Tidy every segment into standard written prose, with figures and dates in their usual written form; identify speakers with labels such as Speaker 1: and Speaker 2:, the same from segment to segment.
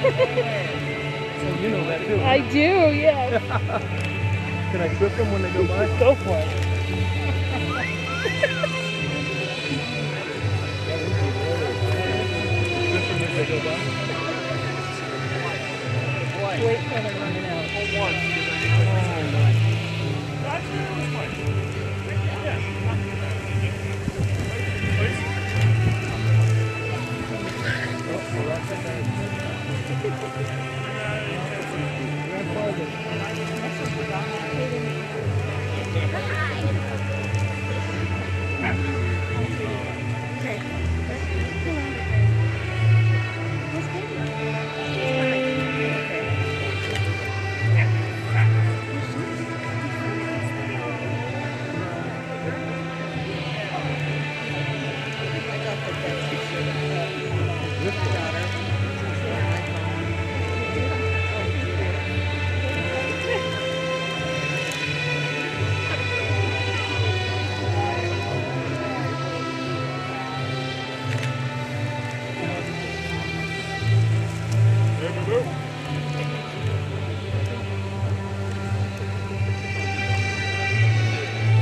Speaker 1: So you know that too.
Speaker 2: I do, yes.
Speaker 1: Can I trip them when they go by?
Speaker 2: Go for it.
Speaker 1: Trip them as they go by?
Speaker 2: Wait till they're running out.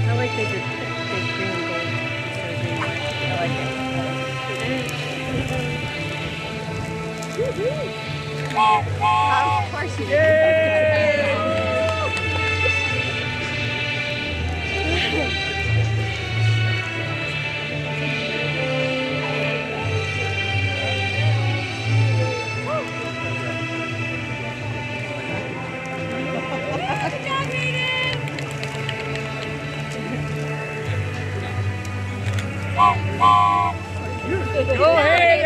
Speaker 2: I like they did big green and gold. I like it. Of course you did. Go ahead!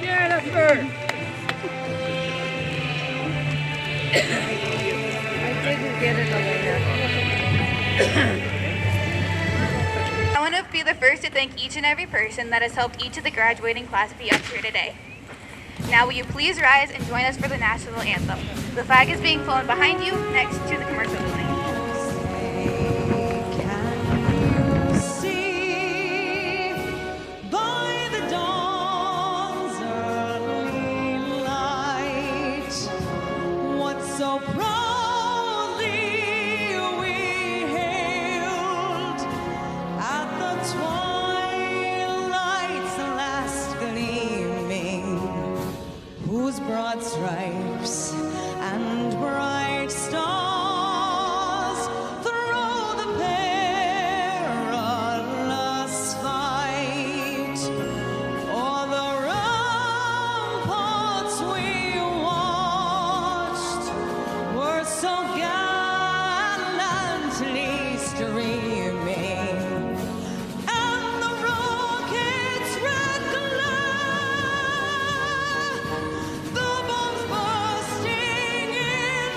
Speaker 2: Jennifer! I didn't get it
Speaker 3: I want to be the first to thank each and every person that has helped each of the graduating class be up here today. Now will you please rise and join us for the national anthem. The flag is being flown behind you next to the commercial building.
Speaker 4: So proudly we hailed at the twilight's last gleaming, whose broad stripes and bright stars through the perilous fight o'er the ramparts we watched were so gallantly streaming, and the rocket's red glare, the bombs bursting in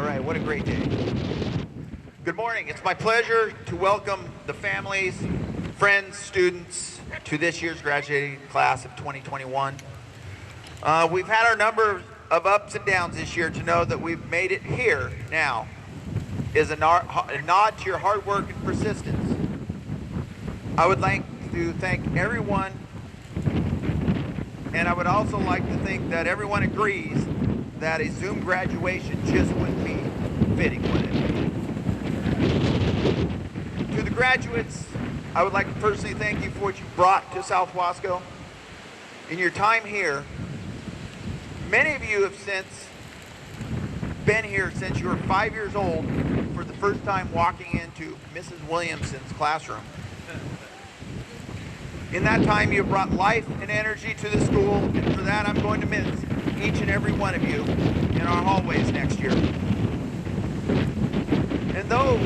Speaker 5: right, what a great day. Good morning. It's my pleasure to welcome the families, friends, students to this year's graduating class of 2021. We've had our number of ups and downs this year. To know that we've made it here now is a nod to your hard work and persistence. I would like to thank everyone, and I would also like to think that everyone agrees that a Zoom graduation just wouldn't be fitting, would it? To the graduates, I would like to personally thank you for what you brought to South Wasco. In your time here, many of you have since been here since you were 5 years old for the first time walking into Mrs. Williamson's classroom. In that time, you have brought life and energy to the school, and for that, I'm going to miss each and every one of you in our hallways next year. And though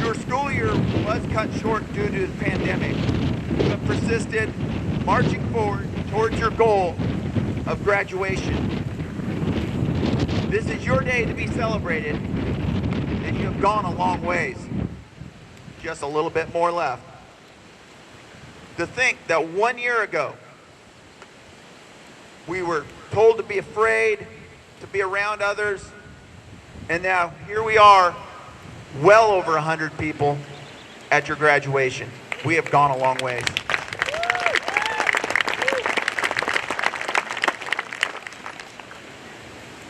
Speaker 5: your school year was cut short due to the pandemic, you have persisted, marching forward towards your goal of graduation. This is your day to be celebrated, and you have gone a long ways. Just a little bit more left. To think that 1 year ago, we were told to be afraid, to be around others, and now here we are, well over 100 people at your graduation. We have gone a long ways.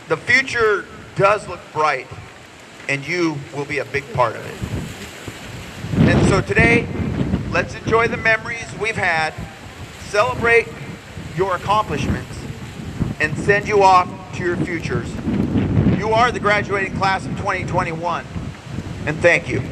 Speaker 5: The future does look bright, and you will be a big part of it. And so today, let's enjoy the memories we've had, celebrate your accomplishments, and send you off to your futures. You are the graduating class of 2021, and thank you.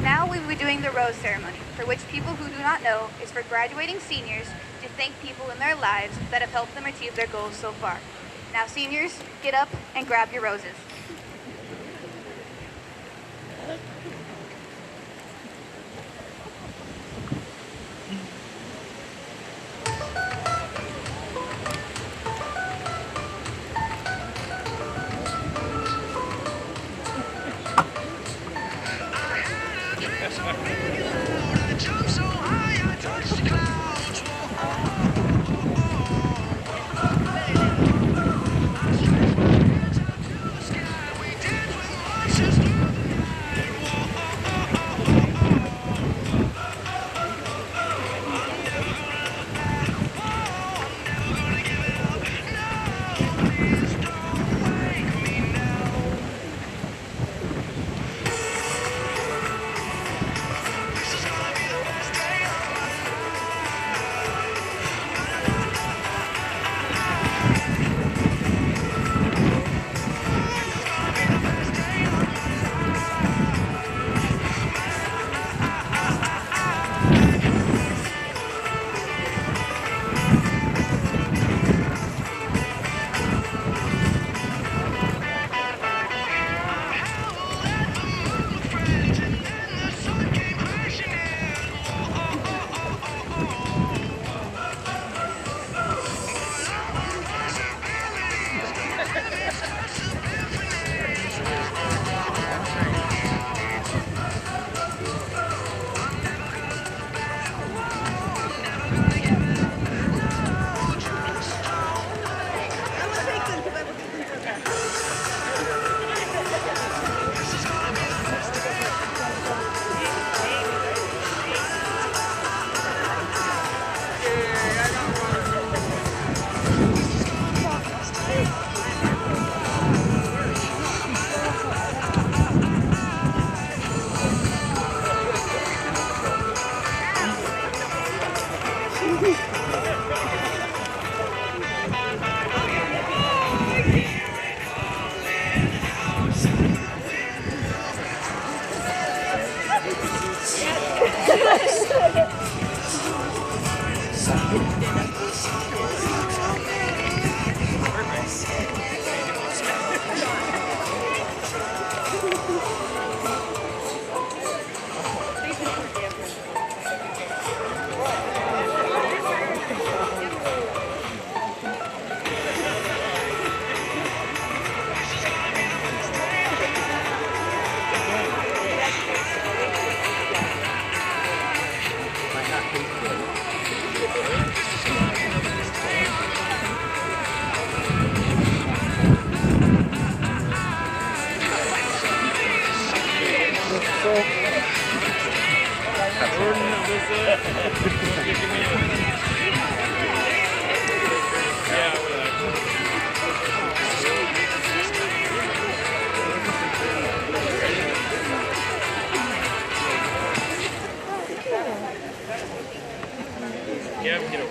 Speaker 3: Now we will be doing the rose ceremony, for which people who do not know is for graduating seniors to thank people in their lives that have helped them achieve their goals so far. Now seniors, get up and grab your roses.
Speaker 1: Yeah, we get over.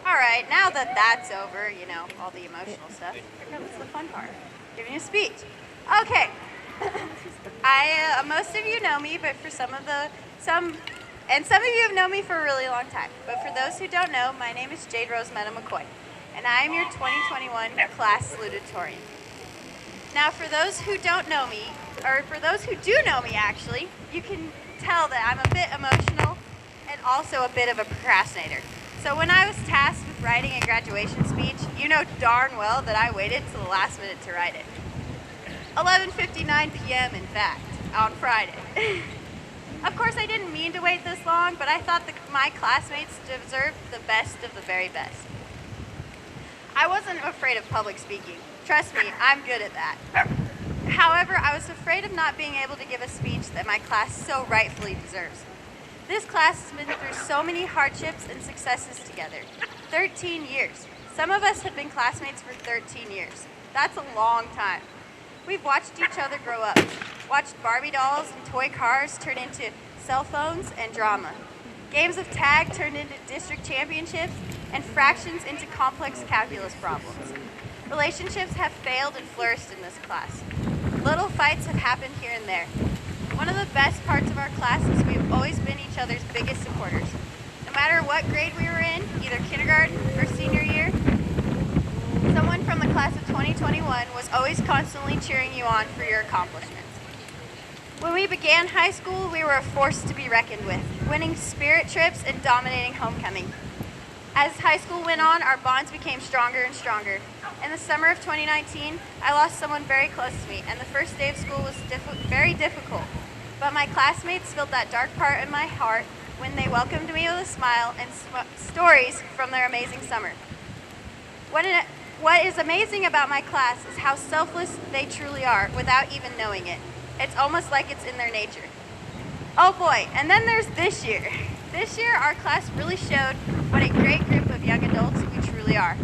Speaker 3: All right, now that that's over, you know, all the emotional stuff, here comes the fun part, giving a speech. Okay, most of you know me, but for some of you have known me for a really long time. But for those who don't know, my name is Jade Rosemeta McCoy, and I am your 2021 class salutatorian. Now, for those who don't know me, or for those who do know me actually, you can tell that I'm a bit emotional and also a bit of a procrastinator. So when I was tasked with writing a graduation speech, you know darn well that I waited till the last minute to write it. 11:59 p.m. in fact, on Friday. Of course, I didn't mean to wait this long, but I thought my classmates deserved the best of the very best. I wasn't afraid of public speaking. Trust me, I'm good at that. However, I was afraid of not being able to give a speech that my class so rightfully deserves. This class has been through so many hardships and successes together. 13 years. Some of us have been classmates for 13 years. That's a long time. We've watched each other grow up, watched Barbie dolls and toy cars turn into cell phones and drama. Games of tag turned into district championships, and fractions into complex calculus problems. Relationships have failed and flourished in this class. Little fights have happened here and there. One of the best parts of our class is we've always been each other's biggest supporters. No matter what grade we were in, either kindergarten or senior year, someone from the class of 2021 was always constantly cheering you on for your accomplishments. When we began high school, we were a force to be reckoned with, winning spirit trips and dominating homecoming. As high school went on, our bonds became stronger and stronger. In the summer of 2019, I lost someone very close to me, and the first day of school was very difficult. But my classmates filled that dark part in my heart when they welcomed me with a smile and stories from their amazing summer. What is amazing about my class is how selfless they truly are without even knowing it. It's almost like it's in their nature. Oh boy, and then there's this year. This year, our class really showed what a great group of young adults we truly are.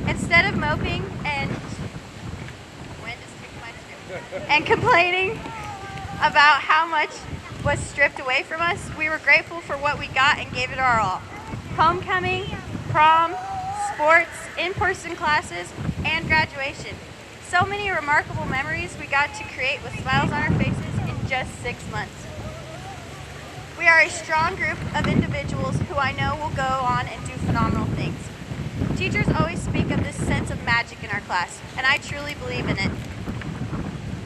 Speaker 3: Instead of moping and complaining about how much was stripped away from us, we were grateful for what we got and gave it our all. Homecoming, prom, sports, in-person classes, and graduation. So many remarkable memories we got to create with smiles on our faces in just 6 months. We are a strong group of individuals who I know will go on and do phenomenal things. Teachers always speak of this sense of magic in our class, and I truly believe in it.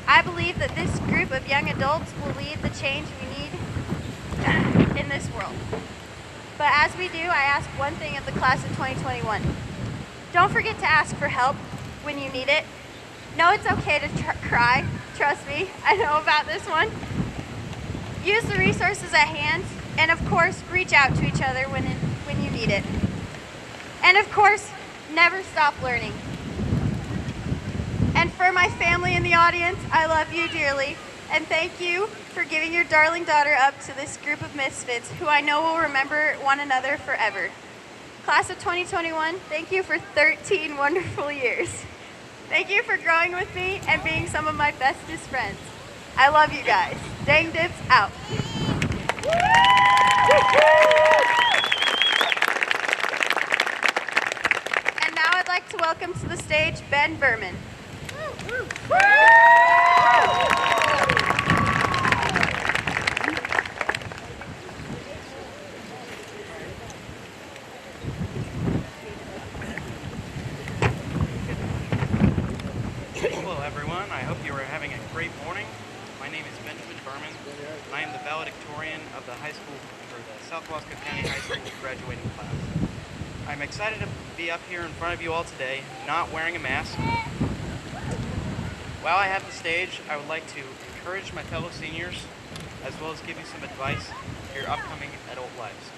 Speaker 3: I believe that this group of young adults will lead the change we need in this world. But as we do, I ask one thing of the class of 2021. Don't forget to ask for help when you need it. No, it's okay to cry. Trust me, I know about this one. Use the resources at hand, and of course, reach out to each other when you need it. And of course, never stop learning. And for my family in the audience, I love you dearly, and thank you for giving your darling daughter up to this group of misfits who I know will remember one another forever. Class of 2021, thank you for 13 wonderful years. Thank you for growing with me and being some of my bestest friends. I love you guys. Dang Dips out. And now I'd like to welcome to the stage Ben Berman.
Speaker 6: Hello everyone, I hope you are having a great morning. My name is Benjamin Berman, and I am the valedictorian of the high school, or the South Wasco County High School graduating class. I'm excited to be up here in front of you all today, not wearing a mask. While I have the stage, I would like to encourage my fellow seniors, as well as give you some advice for your upcoming adult lives.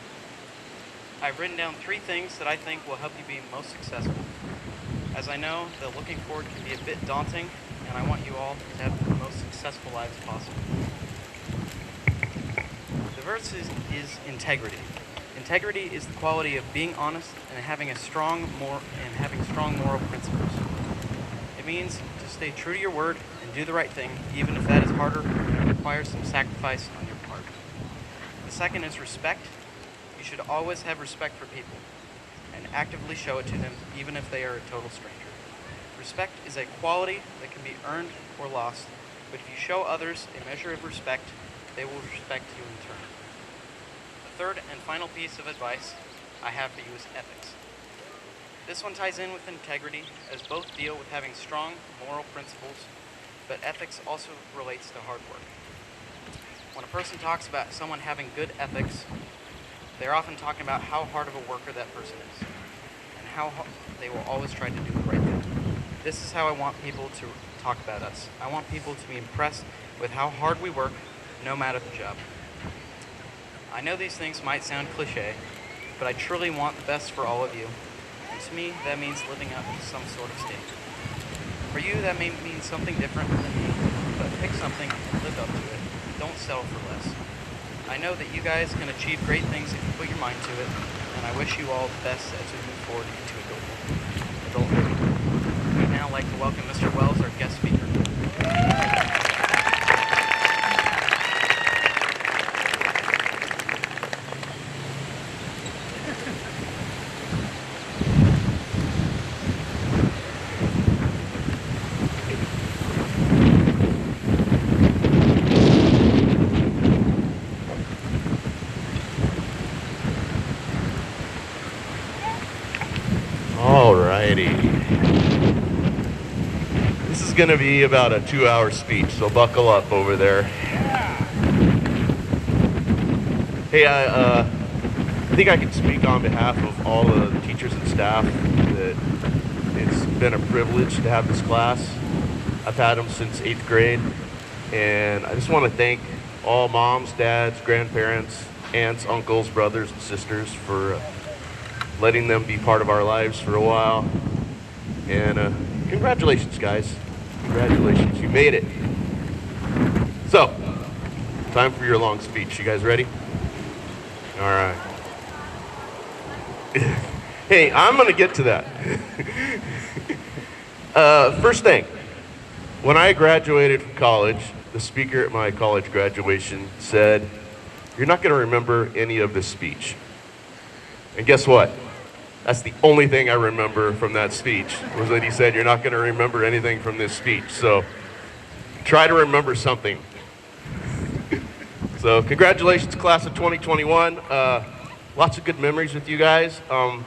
Speaker 6: I've written down 3 things that I think will help you be most successful. As I know that looking forward can be a bit daunting, and I want you all to have the most successful lives possible. The first is integrity. Integrity is the quality of being honest and having strong moral principles. It means to stay true to your word and do the right thing, even if that is harder and requires some sacrifice on your part. The second is respect. You should always have respect for people and actively show it to them, even if they are a total stranger. Respect is a quality that can be earned or lost, but if you show others a measure of respect, they will respect you in turn. The third and final piece of advice I have for you is ethics. This one ties in with integrity, as both deal with having strong moral principles, but ethics also relates to hard work. When a person talks about someone having good ethics, they're often talking about how hard of a worker that person is, and how they will always try to do the right thing. This is how I want people to talk about us. I want people to be impressed with how hard we work, no matter the job. I know these things might sound cliche, but I truly want the best for all of you. And to me, that means living up to some sort of standard. For you, that may mean something different than me, but pick something and live up to it. Don't settle for less. I know that you guys can achieve great things if you put your mind to it, and I wish you all the best as we move forward into adulthood. We'd now like to welcome Mr. Wells, our guest speaker.
Speaker 7: Alrighty. This is going to be about a 2-hour speech, so buckle up over there. Hey, I think I can speak on behalf of all the teachers and staff that it's been a privilege to have this class. I've had them since 8th grade, and I just want to thank all moms, dads, grandparents, aunts, uncles, brothers, and sisters for letting them be part of our lives for a while. And congratulations, guys. Congratulations, you made it. So, time for your long speech. You guys ready? All right. Hey, I'm gonna get to that. First thing, when I graduated from college, the speaker at my college graduation said, "You're not gonna remember any of this speech." And guess what? That's the only thing I remember from that speech, was that he said, "You're not gonna remember anything from this speech." So try to remember something. So congratulations, class of 2021. Lots of good memories with you guys. I'll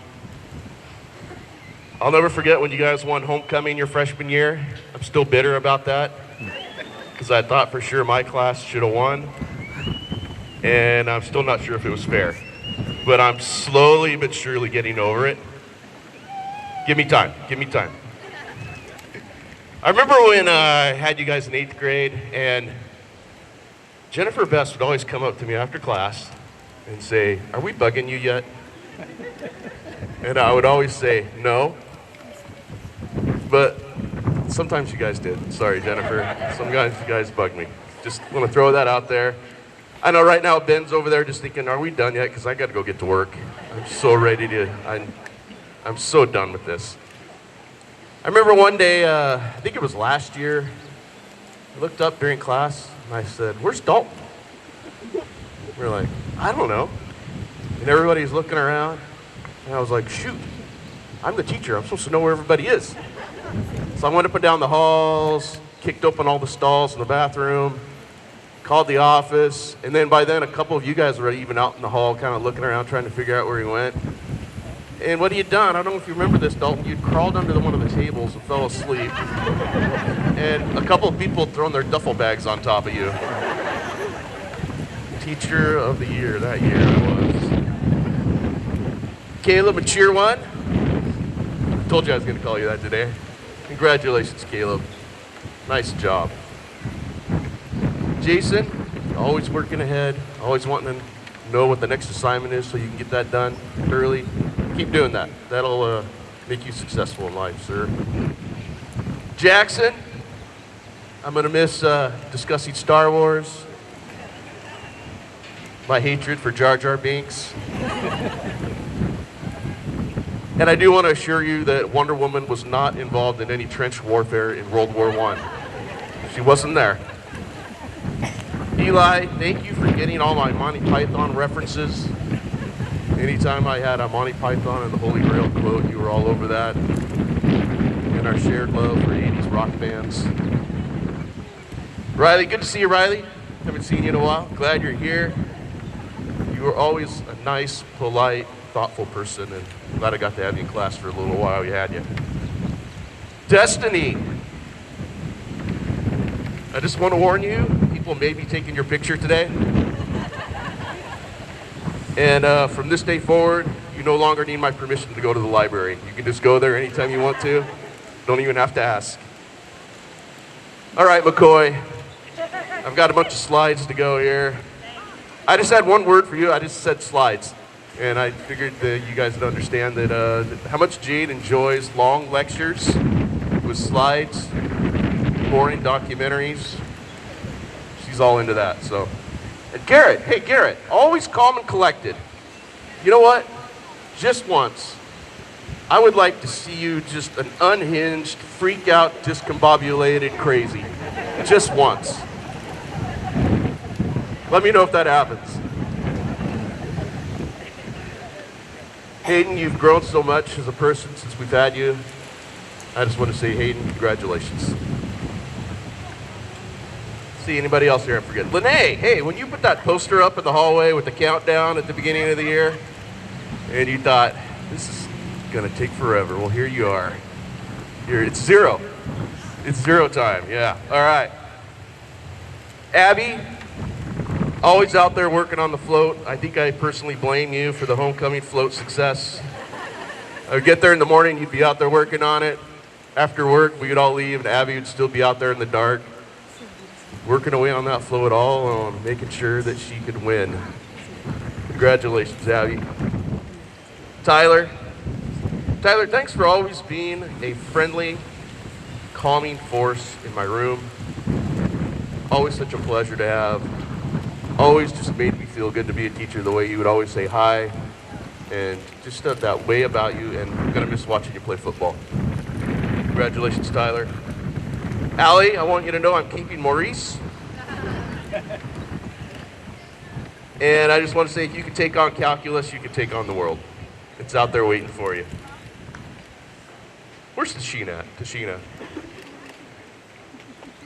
Speaker 7: never forget when you guys won homecoming your freshman year. I'm still bitter about that, because I thought for sure my class should have won. And I'm still not sure if it was fair. But I'm slowly but surely getting over it. Give me time, give me time. I remember when I had you guys in 8th grade, and Jennifer Best would always come up to me after class and say, "Are we bugging you yet?" And I would always say, "No." But sometimes you guys did. Sorry, Jennifer. Sometimes you guys bug me. Just want to throw that out there. I know right now Ben's over there just thinking, "Are we done yet?" Because I got to go get to work. I'm so ready to, I'm so done with this. I remember one day, I think it was last year, I looked up during class and I said, "Where's Dalton?" We were like, "I don't know." And everybody's looking around and I was like, "Shoot, I'm the teacher. I'm supposed to know where everybody is." So I went up and down the halls, kicked open all the stalls in the bathroom, called the office, and then by then a couple of you guys were even out in the hall kind of looking around trying to figure out where he went. And what he had done, I don't know if you remember this, Dalton, you'd crawled under one of the tables and fell asleep. And a couple of people had thrown their duffel bags on top of you. Teacher of the year, that year I was. Caleb, a cheer one. Told you I was going to call you that today. Congratulations, Caleb. Nice job. Jason, always working ahead, always wanting to know what the next assignment is so you can get that done early. Keep doing that. That'll make you successful in life, sir. Jackson, I'm going to miss discussing Star Wars, my hatred for Jar Jar Binks. And I do want to assure you that Wonder Woman was not involved in any trench warfare in World War I. She wasn't there. Eli, thank you for getting all my Monty Python references. Anytime I had a Monty Python and the Holy Grail quote, you were all over that. And our shared love for 80s rock bands. Riley, good to see you, Riley. Haven't seen you in a while. Glad you're here. You were always a nice, polite, thoughtful person, and I'm glad I got to have you in class for a little while. We had you. Destiny. I just want to warn you, people may be taking your picture today. And from this day forward, you no longer need my permission to go to the library. You can just go there anytime you want to. Don't even have to ask. All right, McCoy. I've got a bunch of slides to go here. I just had one word for you. I just said slides. And I figured that you guys would understand that how much Jade enjoys long lectures with slides, boring documentaries. She's all into that. So And Garrett, hey Garrett, always calm and collected. You know what? Just once, I would like to see you just an unhinged, freak out, discombobulated crazy. Just once. Let me know if that happens. Hayden, you've grown so much as a person since we've had you. I just want to say, Hayden, congratulations. See anybody else here I forget? Lene, hey, when you put that poster up in the hallway with the countdown at the beginning of the year, and you thought, this is gonna take forever. Well, here you are. Here, it's zero. It's zero time, yeah. All right. Abby, always out there working on the float. I think I personally blame you for the homecoming float success. I would get there in the morning, you'd be out there working on it. After work, we would all leave, and Abby would still be out there in the dark, working away on that float all alone, making sure that she could win. Congratulations, Abby. Tyler, thanks for always being a friendly, calming force in my room. Always such a pleasure to have. Always just made me feel good to be a teacher, the way you would always say hi, and just that way about you, and I'm gonna miss watching you play football. Congratulations, Tyler. Allie, I want you to know I'm keeping Maurice. And I just want to say, if you could take on calculus, you could take on the world. It's out there waiting for you. Where's Tashina at? Tashina.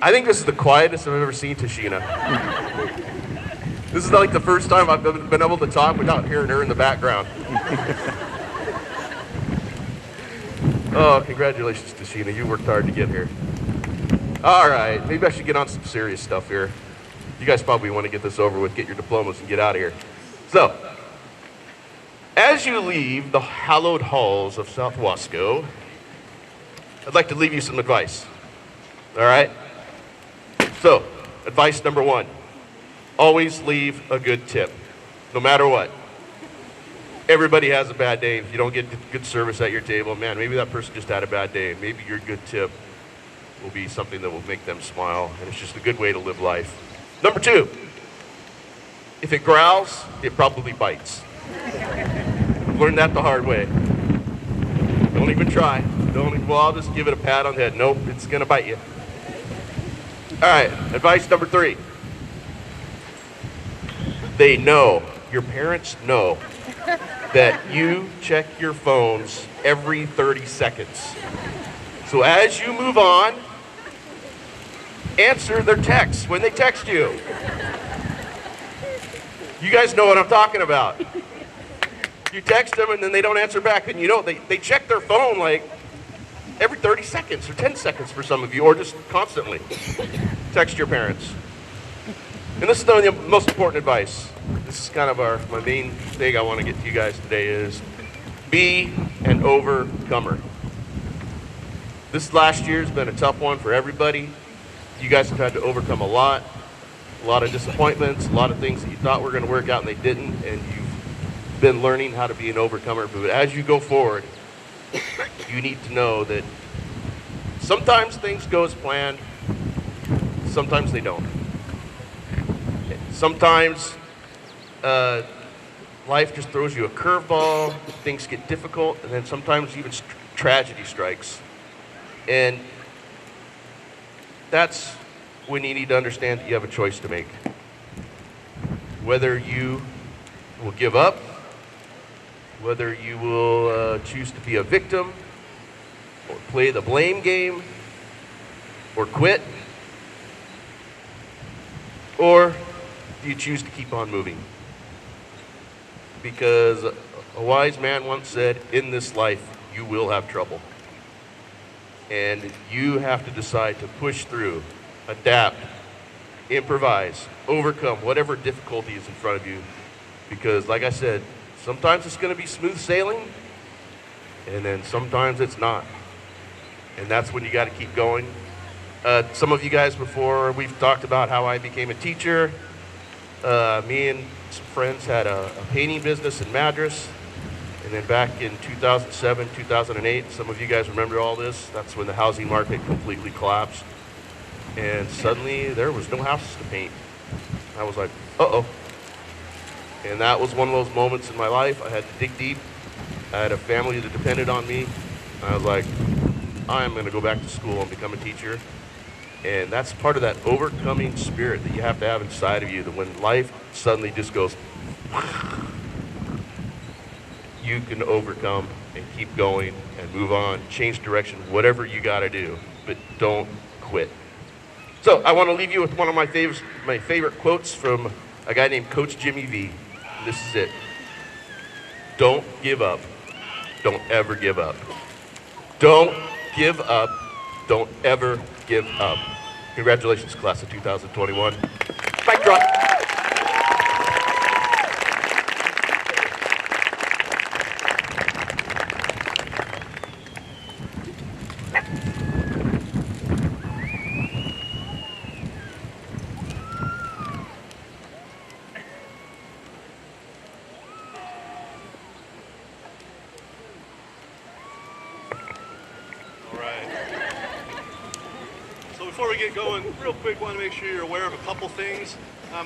Speaker 7: I think this is the quietest I've ever seen Tashina. This is like the first time I've been able to talk without hearing her in the background. Oh, congratulations, Tashina. You worked hard to get here. All right, maybe I should get on some serious stuff here. You guys probably want to get this over with, get your diplomas, and get out of here. So, as you leave the hallowed halls of South Wasco, I'd like to leave you some advice. All right? So, advice number 1, always leave a good tip, no matter what. Everybody has a bad day. If you don't get good service at your table, man, maybe that person just had a bad day. Maybe your good tip will be something that will make them smile, and it's just a good way to live life. Number 2, if it growls, it probably bites. Learned that the hard way. Don't even try. Well, I'll just give it a pat on the head. Nope, it's gonna bite you. All right, advice number 3. They know, your parents know, that you check your phones every 30 seconds. So as you move on, answer their texts when they text you. You guys know what I'm talking about. You text them and then they don't answer back, and you know they check their phone like every 30 seconds or 10 seconds for some of you, or just constantly. Text your parents. And this is the most important advice. This is kind of my main thing I want to get to you guys today is be an overcomer. This last year has been a tough one for everybody. You guys have had to overcome a lot of disappointments, a lot of things that you thought were going to work out and they didn't, and you've been learning how to be an overcomer. But as you go forward, you need to know that sometimes things go as planned, sometimes they don't. Sometimes life just throws you a curveball, things get difficult, and then sometimes even tragedy strikes. And that's when you need to understand that you have a choice to make. Whether you will give up, whether you will choose to be a victim, or play the blame game, or quit, or do you choose to keep on moving? Because a wise man once said, in this life, you will have trouble. And you have to decide to push through, adapt, improvise, overcome whatever difficulty is in front of you. Because like I said, sometimes it's going to be smooth sailing, and then sometimes it's not. And that's when you got to keep going. Some of you guys before, we've talked about how I became a teacher. Me and some friends had a painting business in Madras. And then back in 2007, 2008, some of you guys remember all this. That's when the housing market completely collapsed. And suddenly there was no houses to paint. I was like, uh-oh. And that was one of those moments in my life. I had to dig deep. I had a family that depended on me. I was like, I'm going to go back to school and become a teacher. And that's part of that overcoming spirit that you have to have inside of you, that when life suddenly just goes, you can overcome and keep going and move on, change direction, whatever you got to do, but don't quit. So I want to leave you with one of my favorite quotes from a guy named Coach Jimmy V. This is it. Don't give up. Don't ever give up. Don't give up. Don't ever give up. Congratulations, class of 2021. Mic drop.
Speaker 8: Before we get going, real quick, want to make sure you're aware of a couple things.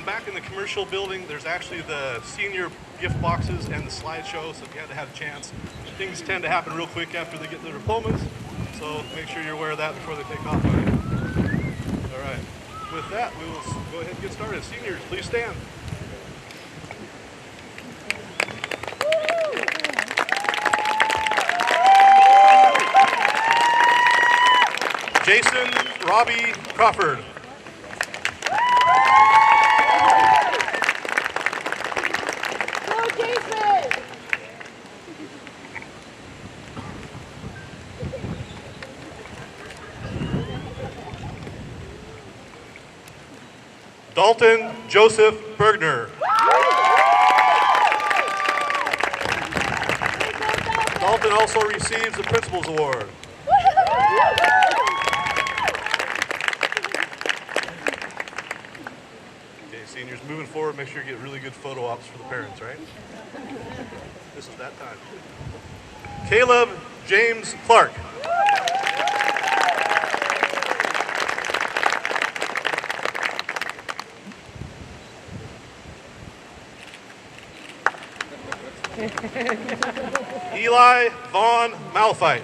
Speaker 8: Back in the commercial building, there's actually the senior gift boxes and the slideshow, so if you had to have a chance, things tend to happen real quick after they get their diplomas, so make sure you're aware of that before they take off on you. All right, with that, we will go ahead and get started. Seniors, please stand. Jason Robbie Crawford.
Speaker 2: Go, Jason!
Speaker 8: Dalton Joseph Bergner. Dalton also receives the Principal's Award. Seniors, moving forward, make sure you get really good photo ops for the parents, right? This is that time. Caleb James Clark. Eli Vaughn Malphite.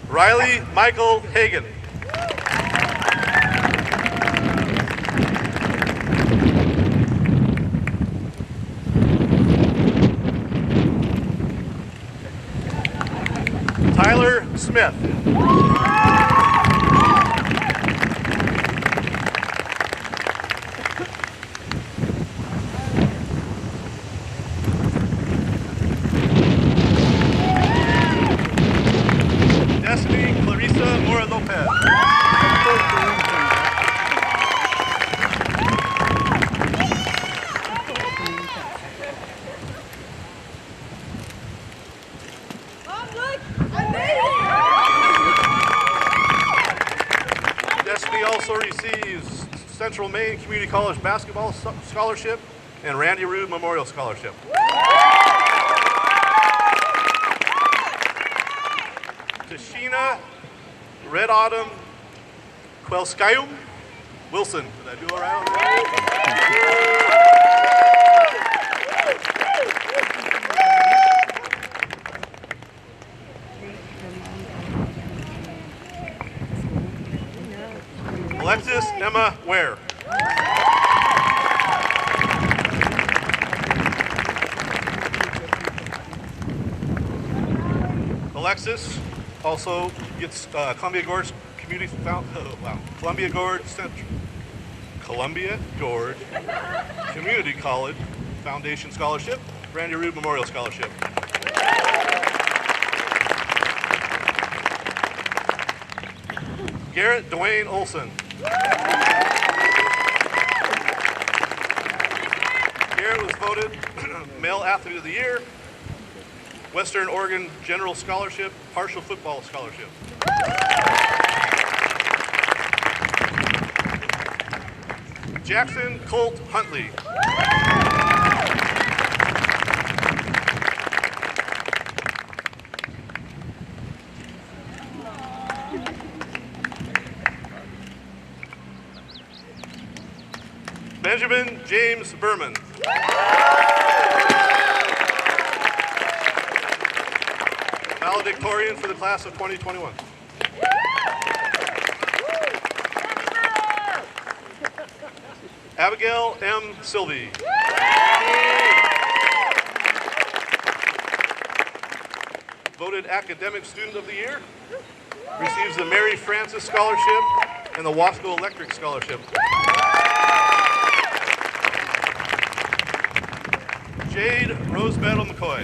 Speaker 8: Riley Michael Hagan. Tyler Smith. Destiny Clarissa Mora Lopez. Destiny also receives Central Maine Community College Basketball Scholarship and Randy Rude Memorial Scholarship. Tashina Red Autumn Quelskayum Wilson. Did I do all right on that? Alexis Emma Ware. Alexis also gets Columbia Gorge Columbia Gorge Community College Foundation Scholarship, Randy Rude Memorial Scholarship. Garrett Dwayne Olson. Garrett was voted Male Athlete of the Year, Western Oregon General Scholarship, Partial Football Scholarship. Jackson Colt Huntley. Benjamin James Berman. Valedictorian for the class of 2021. Abigail M. Sylvie. Voted Academic Student of the Year. Receives the Mary Frances Scholarship and the Wasco Electric Scholarship. Jade Rosebettle McCoy.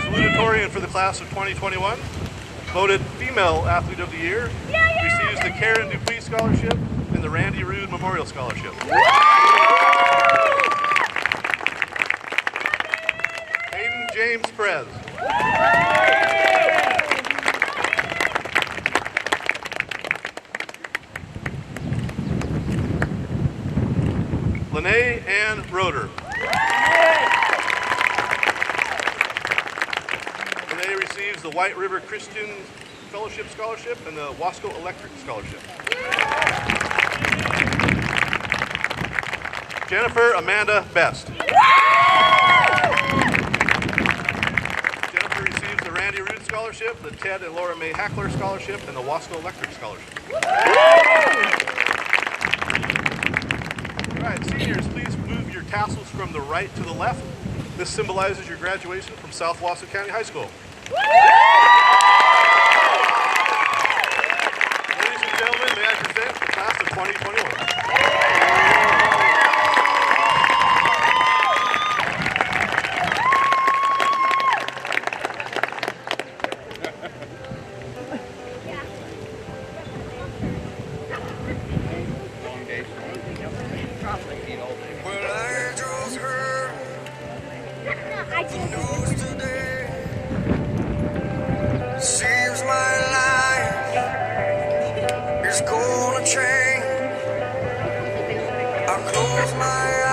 Speaker 8: Salutatorian for the class of 2021. Voted Female Athlete of the Year. Receives the Karen Dupuis Scholarship and the Randy Rude Memorial Scholarship. Hayden James Perez. Lene Ann Roeder. Lene receives the White River Christian Fellowship Scholarship and the Wasco Electric Scholarship. Jennifer Amanda Best. Jennifer receives the Randy Rude Scholarship, the Ted and Laura May Hackler Scholarship, and the Wasco Electric Scholarship. All right, seniors, please move your tassels from the right to the left. This symbolizes your graduation from South Wasco County High School. Ladies and gentlemen, may I present the class of 2021.
Speaker 9: Seems my life is gonna change. I close my eyes.